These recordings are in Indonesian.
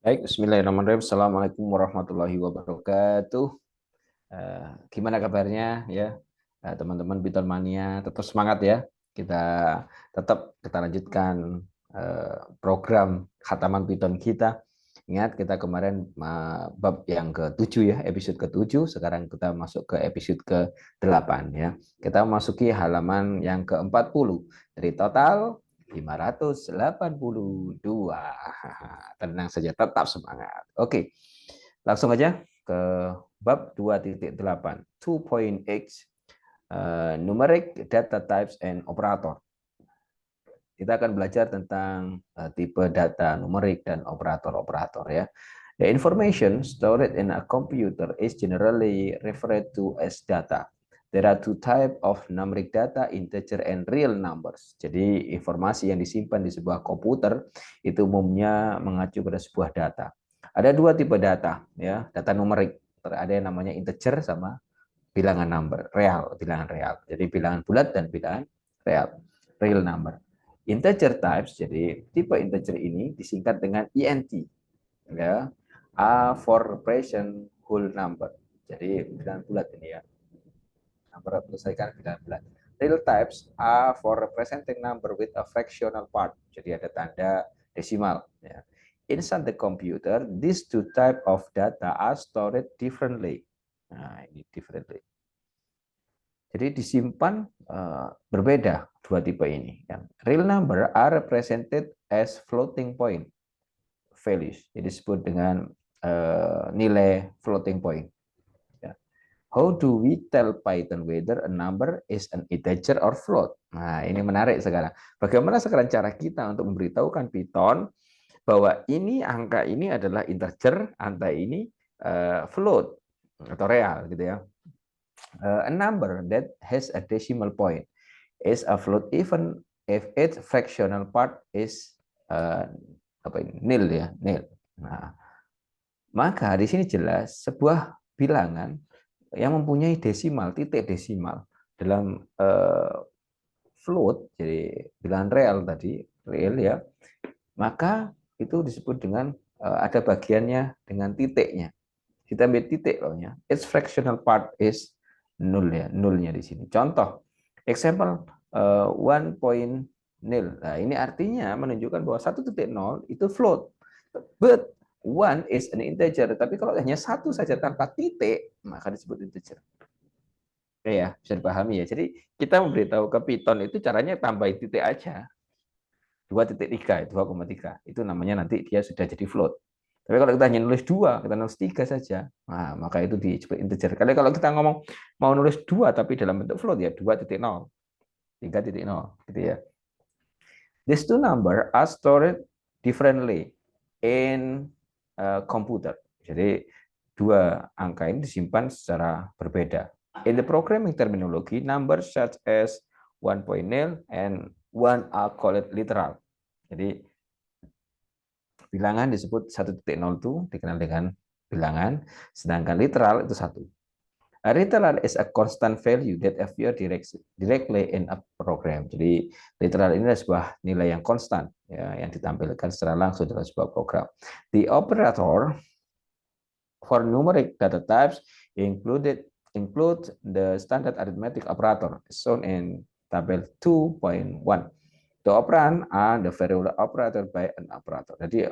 Baik, Bismillahirrahmanirrahim. Assalamualaikum warahmatullahi wabarakatuh. Gimana kabarnya ya, teman-teman Python Mania? Tetap semangat ya. Kita kita lanjutkan program khataman Python kita. Ingat kita kemarin bab yang ke-7 ya, episode ke-7. Sekarang kita masuk ke episode ke-8 ya. Kita memasuki halaman yang ke-40 dari total 582. Tenang saja, tetap semangat. Oke, langsung aja ke bab 2.8, 2.x, numeric data types and operator. Kita akan belajar tentang tipe data numerik dan operator-operator ya. The information stored in a computer is generally referred to as data. There are two types of numeric data, integer and real numbers. Jadi informasi yang disimpan di sebuah komputer itu umumnya mengacu pada sebuah data. Ada dua tipe data ya, data numerik. Ada yang namanya integer sama bilangan number, bilangan real. Jadi bilangan bulat dan bilangan real number. Integer types, jadi tipe integer ini disingkat dengan int, ya. A for represent whole number. Jadi bilangan bulat ini ya. Number menyelesaikan bilangan bulat. Real types A for representing number with a fractional part. Jadi ada tanda desimal. Ya. Inside the computer, these two type of data are stored differently. Nah, ini differently. Jadi disimpan berbeda dua tipe ini. Yang real number are represented as floating point values. Jadi disebut dengan nilai floating point. Ya. How do we tell Python whether a number is an integer or float? Nah, ini menarik sekarang. Bagaimana sekarang cara kita untuk memberitahukan Python bahwa ini angka ini adalah integer, angka ini float atau real gitu ya. A number that has a decimal point is a float even if its fractional part is nil ya, nil. Nah, maka di sini jelas sebuah bilangan yang mempunyai desimal, titik desimal dalam float, jadi bilangan real tadi, real ya, maka itu disebut dengan ada bagiannya dengan titiknya. Kita ambil titik loh ya. Its fractional part is nul ya, nulnya di sini. Contoh, example 1.0. Nah, ini artinya menunjukkan bahwa 1.0 itu float. But one is an integer. Tapi kalau hanya satu saja tanpa titik, maka disebut integer. Oke ya, bisa dipahami ya. Jadi kita memberitahu ke Python itu caranya tambahin titik aja. 2.3, 2,3. Itu namanya nanti dia sudah jadi float. Tapi kalau kita hanya nulis 2, kita nulis 3 saja, nah, maka itu disebut integer. Kalau kita ngomong mau nulis 2 tapi dalam bentuk float ya 2.0, 3.0 gitu ya. These two number are stored differently in a computer. Jadi dua angka ini disimpan secara berbeda. In the programming terminology, numbers such as 1.0 and 1 are called literal. Jadi bilangan disebut 1.0 itu dikenal dengan bilangan, sedangkan literal itu satu. A literal is a constant value that appear directly in a program. Jadi literal ini adalah sebuah nilai yang konstan ya, yang ditampilkan secara langsung dalam sebuah program. The operator for numeric data types include the standard arithmetic operator shown in table 2.1. The operand are the variable operator by an operator. Jadi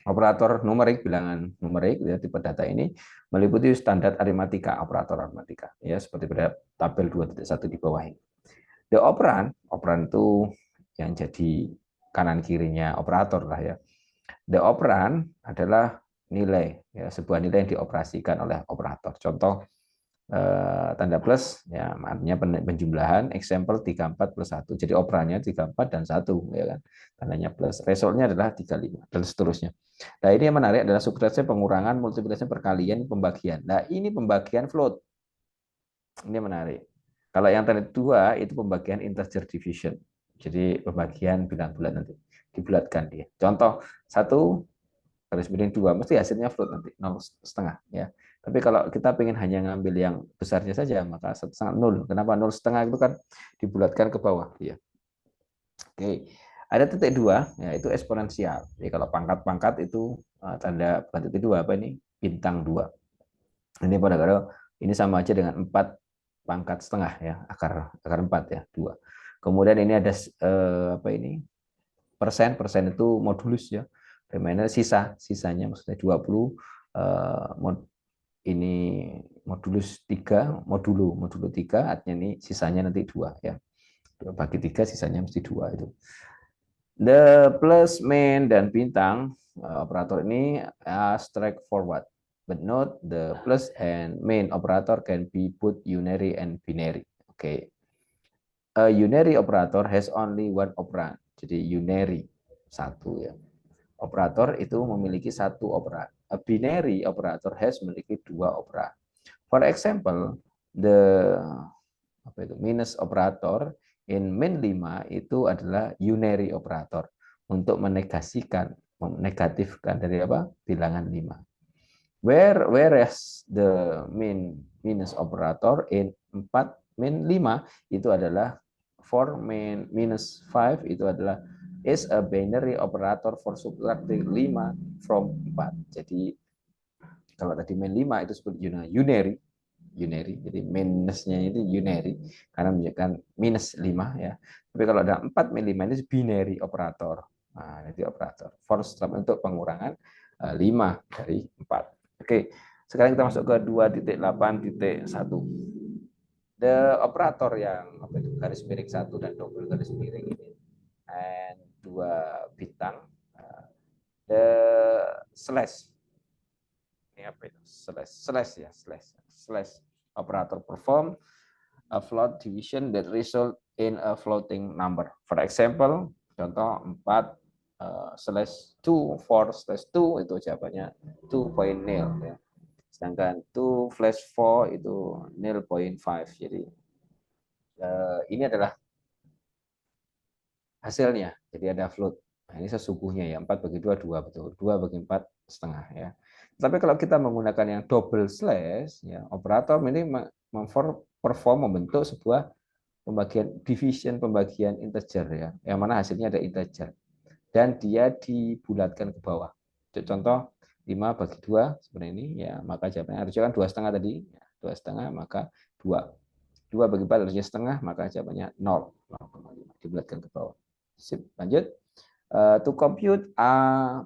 operator numerik, bilangan numerik ya, tipe data ini meliputi standar aritmatika, operator aritmatika ya, seperti pada tabel 2.1 di bawah ini. The operand itu yang jadi kanan kirinya operator lah ya. The operand adalah nilai ya, sebuah nilai yang dioperasikan oleh operator. Contoh tanda plus ya, artinya penjumlahan, example 34 plus 1. Jadi operannya 34 dan 1 ya kan. Tandanya plus. Resultnya adalah 35 dan seterusnya. Nah, ini yang menarik adalah subtraksi, pengurangan, multiplikasi, perkalian, pembagian. Nah, ini pembagian float. Ini menarik. Kalau yang tadi dua itu pembagian integer division. Jadi pembagian bilang bulat nanti dibulatkan dia. Contoh 1 garis miring 2 mesti hasilnya float nanti 0,5 ya. Tapi kalau kita ingin hanya ngambil yang besarnya saja maka 1,5 0. Kenapa 0,5 itu kan dibulatkan ke bawah ya. Oke. Ada titik dua, ya itu eksponensial. Jadi kalau pangkat-pangkat itu tanda bukan titik dua, apa ini? Bintang dua. Ini pada kalau ini sama aja dengan 4 pangkat setengah ya, akar 4 ya, 2. Kemudian ini ada apa ini? Persen, persen itu modulus ya. Remainder sisanya maksudnya 20 ini modulus 3, modulo 3 artinya ini sisanya nanti 2 ya. Bagi 3 sisanya mesti 2 itu. The plus, min, dan bintang operator ini straightforward. But note the plus and min operator can be both unary and binary. Okay. A unary operator has only one operand. Jadi unary satu ya. Operator itu memiliki satu operand. A binary operator has memiliki dua operand. For example, the minus operator in min 5 itu adalah unary operator untuk menegatifkan dari apa? Bilangan 5. Whereas the minus operator in 4 min 5 itu adalah for min minus 5 itu adalah is a binary operator for subtracting 5 from 4. Jadi kalau tadi min 5 itu sebutnya unary, jadi minusnya itu unary karena menunjukkan minus 5 ya. Tapi kalau ada 4 min 5 ini binary operator. Nah, itu operator for untuk pengurangan 5 dari 4. Oke, sekarang kita masuk ke 2.8.1. The operator yang apa itu garis miring 1 dan double garis miring ini and 2 bintang the slash ini apa itu slash operator perform a float division that result in a floating number. For example, contoh 4/2 4/2 itu jawabannya 2.0 ya. Sedangkan 2/4 itu 0.5. Jadi ini adalah hasilnya. Jadi ada float. Nah, ini sesungguhnya ya 4/2 2 betul. 2/4,5 ya. Tapi kalau kita menggunakan yang double slash ya, operator ini membentuk sebuah pembagian integer ya. Yang mana hasilnya ada integer. Dan dia dibulatkan ke bawah. Contoh 5/2 seperti ini ya, maka jawabannya harusnya kan 2,5 tadi. Ya, 2,5 maka 2. 2/4 harusnya setengah, maka jawabannya 0. 0,5 dibulatkan ke bawah. Sip, lanjut. To compute A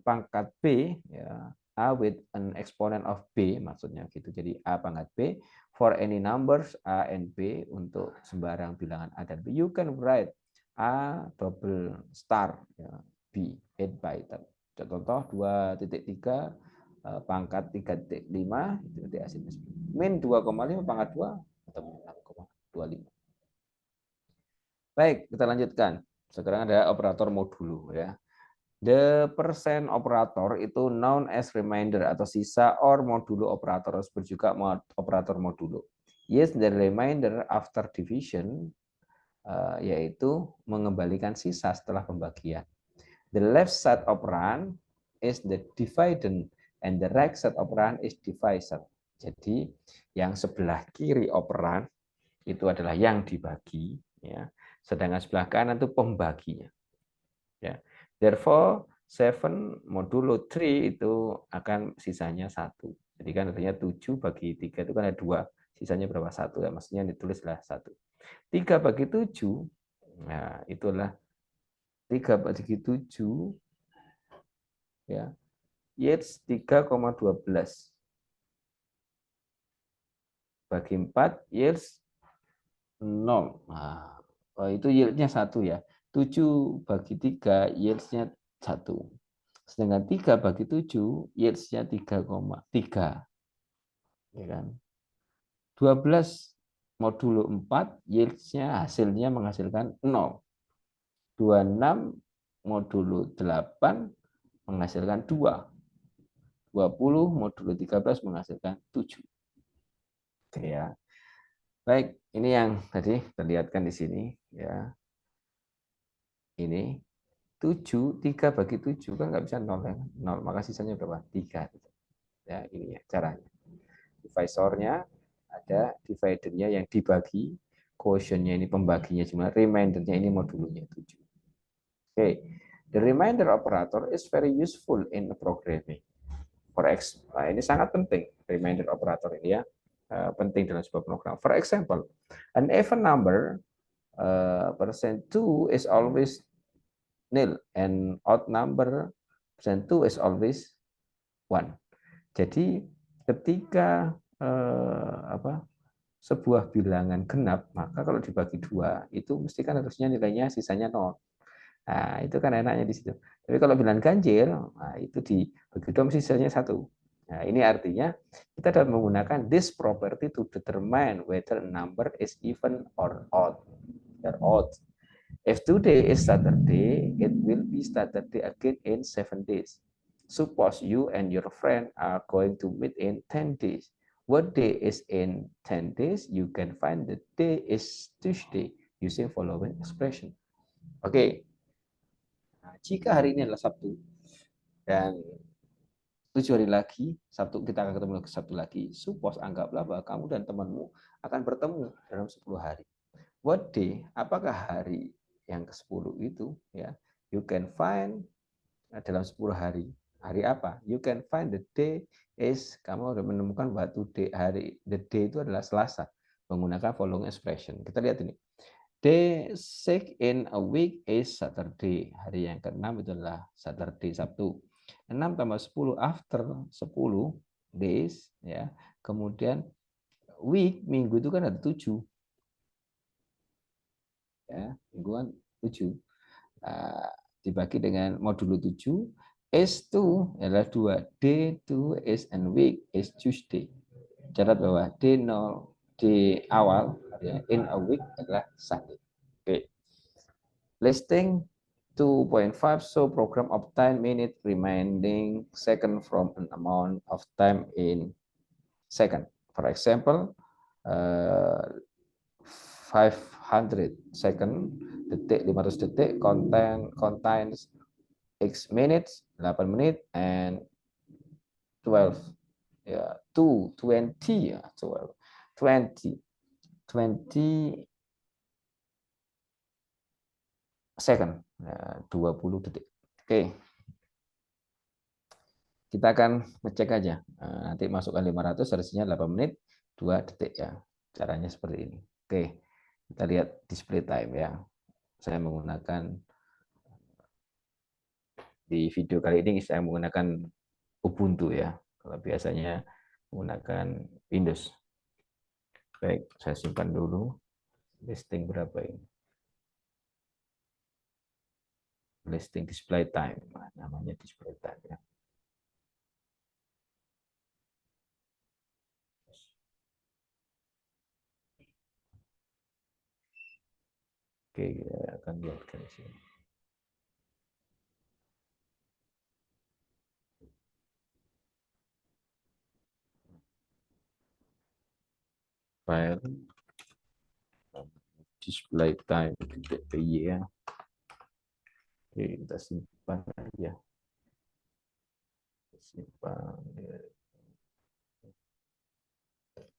pangkat B, ya, A with an exponent of B, maksudnya gitu. Jadi A pangkat B, for any numbers A and B, untuk sembarang bilangan A dan B, you can write A double star, ya, B, 8 by 10. Contoh 2.3 pangkat 3.5, itu nanti hasilnya min 2,5 pangkat 2, atau 6,25. Baik, kita lanjutkan. Sekarang ada operator modulo ya. The percent operator itu known as remainder atau sisa or modulo operator, disebut juga operator modulo. Yes, the remainder after division yaitu mengembalikan sisa setelah pembagian. The left side operand is the dividend and the right side operand is divisor. Jadi yang sebelah kiri operand itu adalah yang dibagi ya. Sedangkan sebelah kanan itu pembaginya. Ya. Therefore, 7 modulo 3 itu akan sisanya 1. Jadi kan artinya 7/3 itu kan ada 2. Sisanya berapa? 1. Ya, maksudnya ditulislah 1. 3/7, nah itulah 3/7 ya. Yields 3,12. Bagi 4 yields 0. Nah, itu yieldnya 1 ya. 7/3 yieldsnya 1. Sedangkan 3/7 yieldsnya 3,3. Ya kan? 12 modulo 4 yieldsnya hasilnya menghasilkan 0. 26 modulo 8 menghasilkan 2. 20 modulo 13 menghasilkan 7. Oke ya. Baik, ini yang tadi terlihatkan di sini ya. Ini 7, 3/7 kan nggak bisa 0 ya. 0, maka sisanya berapa? 3. Ya, ini ya caranya. Divisornya ada, dividernya yang dibagi, quotientnya ini pembaginya jumlah, remindernya ini modulonya 7. Okay. The remainder operator is very useful in programming. For nah, ini sangat penting, remainder operator ini ya, penting dalam sebuah program. For example, an even number %2 is always nil and odd number %2 is always 1. Jadi ketika sebuah bilangan genap, maka kalau dibagi 2 itu mesti kan harusnya nilainya sisanya 0. Nah, itu kan enaknya di situ. Tapi kalau bilangan ganjil, nah itu dibagi 2 mesti sisanya 1. Nah, ini artinya kita dapat menggunakan this property to determine whether a number is even or odd. If today is Saturday, it will be Saturday again in 7 days. Suppose you and your friend are going to meet in 10 days. What day is in 10 days? You can find the day is Tuesday using following expression. Oke. Nah, jika hari ini adalah Sabtu dan 7 hari lagi, Sabtu kita akan ketemu lagi Sabtu lagi. Suppose anggaplah bahwa kamu dan temanmu akan bertemu dalam 10 hari. What day? Apakah hari yang ke-10 itu ya? You can find dalam 10 hari. Hari apa? You can find the day is, kamu harus menemukan bahwa today, hari the day itu adalah Selasa menggunakan following expression. Kita lihat ini. Day 6 in a week is Saturday. Hari yang ke-6 itu adalah Saturday, Sabtu. 6 tambah 10 after 10 days ya. Kemudian week, minggu itu kan ada 7. Ya, mingguan 7. Dibagi dengan modulo 7, S2 adalah 2, D2 is and week is Tuesday. Catat bahwa D0, D awal ya, in a week adalah Sunday. Oke. Listing 2.5 so program obtain minute remaining second from an amount of time in second. For example, 500 second, detik 500 detik contains X minutes 8 menit and 12 ya 20 ya 20 second ya, 20 detik. Oke. Kita akan ngecek aja. Nanti masukkan 500 harusnya 8 menit 2 detik ya. Caranya seperti ini. Oke. Kita lihat display time ya. Saya menggunakan di video kali ini saya menggunakan Ubuntu ya. Kalau biasanya menggunakan Windows. Baik, saya simpan dulu. Listing berapa ini? Listing display time. Nah, namanya display time ya. Oke, kita akan lihatkan di sini. File display time .py ya. Oke, kita simpan aja. Simpan.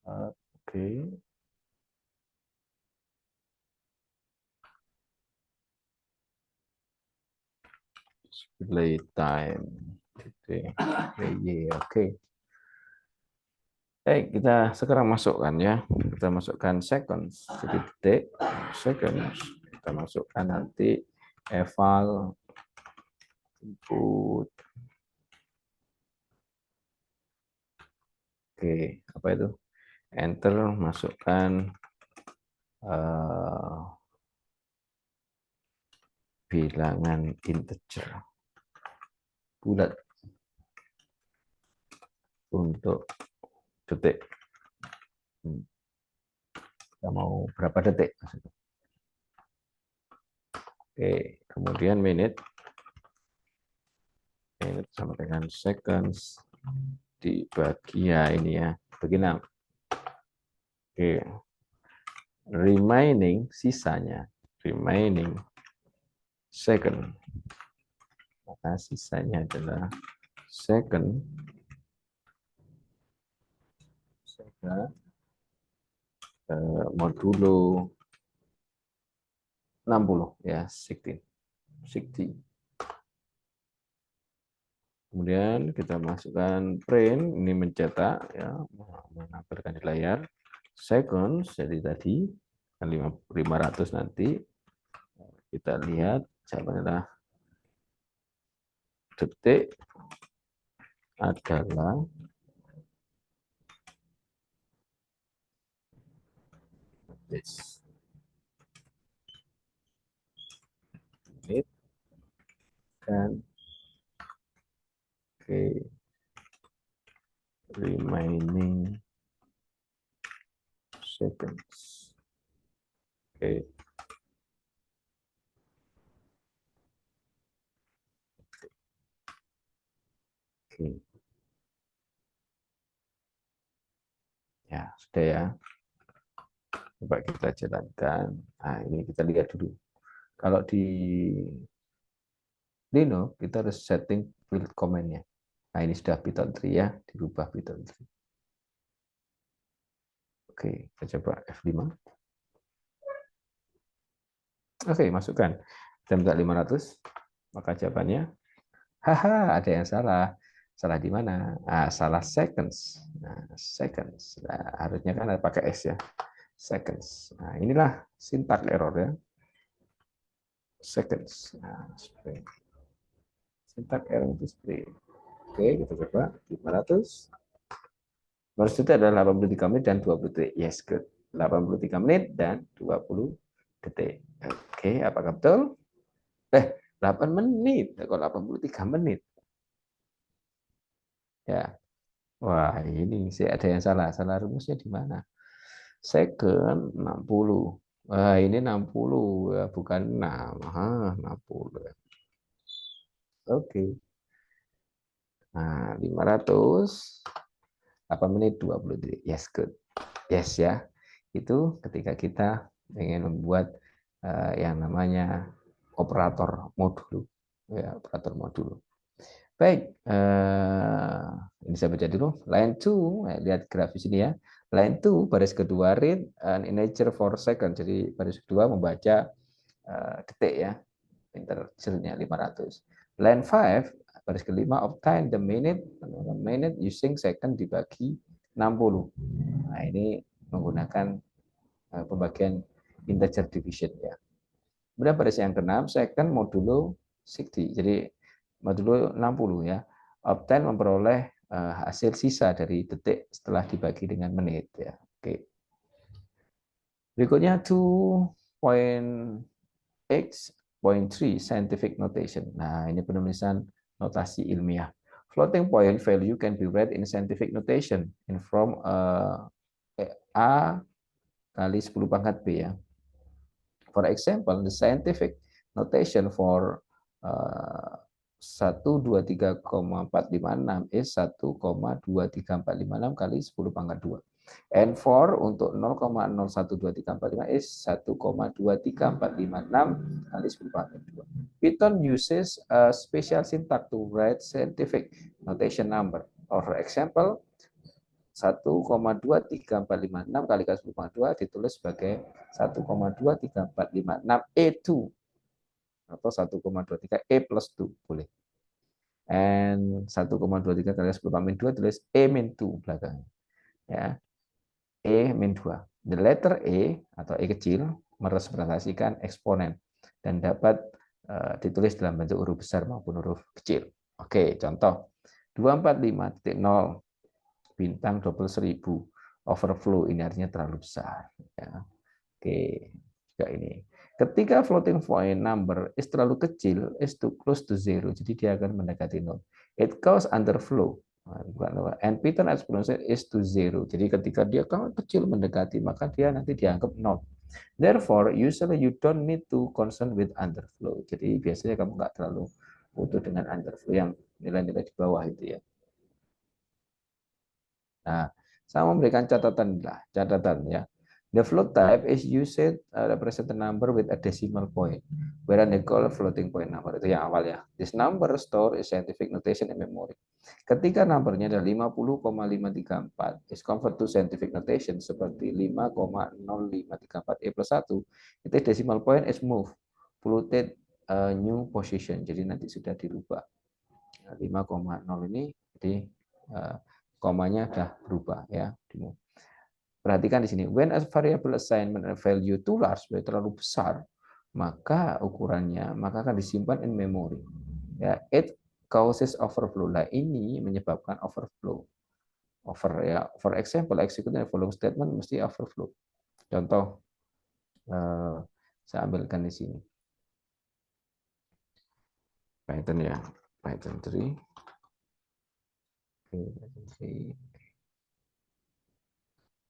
Oke. Display time. Oke. Baik, kita sekarang masukkan ya. Kita masukkan seconds, jadi detik, seconds. Kita masukkan nanti eval input. Oke, apa itu? Enter, masukkan bilangan integer bulat untuk detik. Kita mau berapa detik? Oke, kemudian minute sama dengan seconds dibagi ya ini ya, bagi 6. Oke, remaining sisanya, remaining second, maka sisanya adalah second modulo 60 ya, 16. 60. Kemudian kita masukkan print, ini mencetak ya, menampilkan di layar. Seconds, jadi tadi 500 nanti kita lihat jawabannya adalah detik adalah this. Menit dan remaining seconds. Oke. Oke. Ya, sudah ya. Coba kita jalankan. Nah, ini kita lihat dulu. Kalau di Lino, kita harus setting build command-nya. Nah, ini sudah Python 3 ya, dirubah Python 3. Oke, kita coba F5. Oke, masukkan. Kita minta 500, maka jawabannya, haha, ada yang salah. Salah di mana? Ah, salah seconds. Nah, seconds. Nah, harusnya kan ada pakai S ya. Seconds. Nah, inilah syntax error ya. Seconds. Nah, syntax error itu seperti ini. Oke, kita coba 500. Baris itu adalah 83 menit dan 20 detik. Yes, good. 83 menit dan 20 detik. Oke, apakah betul? 8 menit. Kok 83 menit? Ya. Wah, ini sih ada yang salah. Salah rumusnya di mana? Second 60. Wah, ini 60 ya, bukan 6. 60. Oke. Nah, 500 8 menit 20 detik. Yes, good. Yes ya. Itu ketika kita ingin membuat yang namanya operator modul. Ya, operator modul. Baik, ini saya baca dulu. Line 2, lihat grafis ini ya. Line 2, baris kedua read an integer for second. Jadi baris kedua membaca detik ya. Interjalnya 500. Line 5, baris kelima obtain the minute using second dibagi 60. Nah, ini menggunakan pembagian integer division ya. Kemudian baris yang keenam, second modulo 60. Jadi modulo 60 ya. Obtain memperoleh hasil sisa dari detik setelah dibagi dengan menit ya. Oke. Berikutnya 2.x.3 scientific notation. Nah, ini penulisan notasi ilmiah. Floating point value can be read in scientific notation in form A kali 10 pangkat B ya. For example, the scientific notation for 123,456 is 1,23456 kali 10 pangkat 2. And for untuk 0,012345 is 1,23456 kali 10 pangkat 2. Python uses a special syntax to write scientific notation number. For example, 1,23456 kali 10,2 ditulis sebagai 1,23456 E2 atau 1,23 E plus 2 boleh. And 1,23 kali 10 tulis E min 2 belakangnya. Ya. E min 2. The letter E atau E kecil merepresentasikan eksponen dan dapat ditulis dalam bentuk huruf besar maupun huruf kecil. Oke, contoh 245.0 bintang double 1000 overflow, ini artinya terlalu besar ya. Oke, juga ini ketika floating point number is terlalu kecil, is too close to zero, jadi dia akan mendekati 0, it cause underflow, and Python exponential is to zero, jadi ketika dia kecil mendekati maka dia nanti dianggap 0. Therefore usually you don't need to concern with underflow, jadi biasanya kamu nggak terlalu butuh dengan underflow yang nilai-nilai di bawah itu ya. Nah, saya memberikan catatan ya. The float type is used represent a number with a decimal point, whereas they call floating point number, itu yang awal ya. This number store is scientific notation in memory. Ketika numbernya adalah 50,534 is convert to scientific notation seperti 5,0534 E plus 1, itu decimal point is moved, floated a new position. Jadi nanti sudah dirubah. 5,0 ini jadi komanya sudah berubah ya. Perhatikan di sini, when a variable assignment a value too large, terlalu besar, maka ukurannya maka akan disimpan in memory. Ya, it causes overflow. Nah, ini menyebabkan overflow. For example, execute the following statement mesti overflow. Contoh, saya ambilkan di sini. Python ya, Python 3.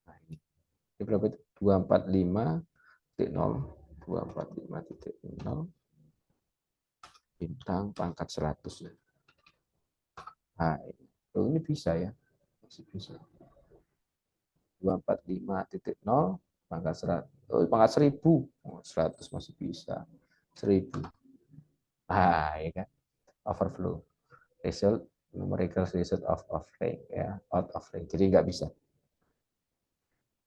Nah, ini berapa itu? 245.0 bintang pangkat 100 ya. Nah, ini bisa ya. Masih bisa. 245.0 pangkat 100. Oh, pangkat 1000. 100 masih bisa. 1000. Ah, ya kan? Overflow. Result numerical result of range ya, out of range. Jadi nggak bisa.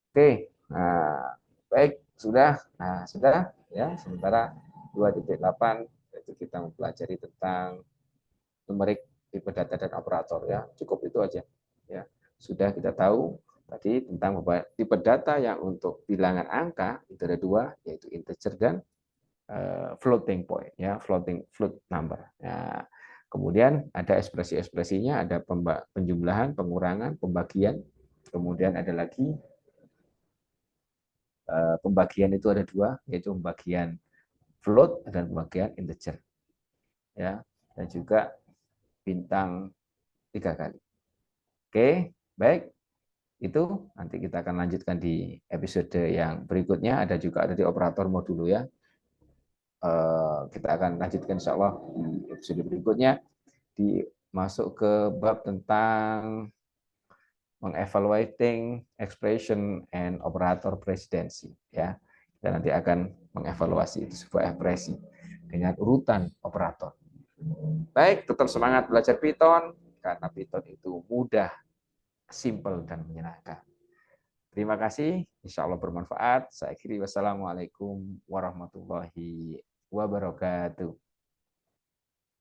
Oke. Nah, baik, sudah. Nah, sudah ya. Sementara 2.8 itu kita mempelajari tentang numerik, tipe data dan operator ya. Cukup itu aja. Ya. Sudah kita tahu tadi tentang tipe data yang untuk bilangan angka itu ada dua, yaitu integer dan floating point ya, float number. Ya. Kemudian ada ekspresi-ekspresinya, ada penjumlahan, pengurangan, pembagian. Kemudian ada lagi pembagian itu ada dua, yaitu pembagian float dan pembagian integer. Ya, dan juga bintang 3 kali. Oke, baik. Itu nanti kita akan lanjutkan di episode yang berikutnya. Ada di operator modulo ya. Kita akan lanjutkan insya Allah di episode berikutnya. Masuk ke bab tentang mengevaluating expression and operator presidency ya. Dan nanti akan mengevaluasi itu sebuah ekspresi dengan urutan operator. Baik, tetap semangat belajar Python karena Python itu mudah, simple dan menyenangkan. Terima kasih, insya Allah bermanfaat. Saya akhiri, wassalamualaikum warahmatullahi wabarakatuh.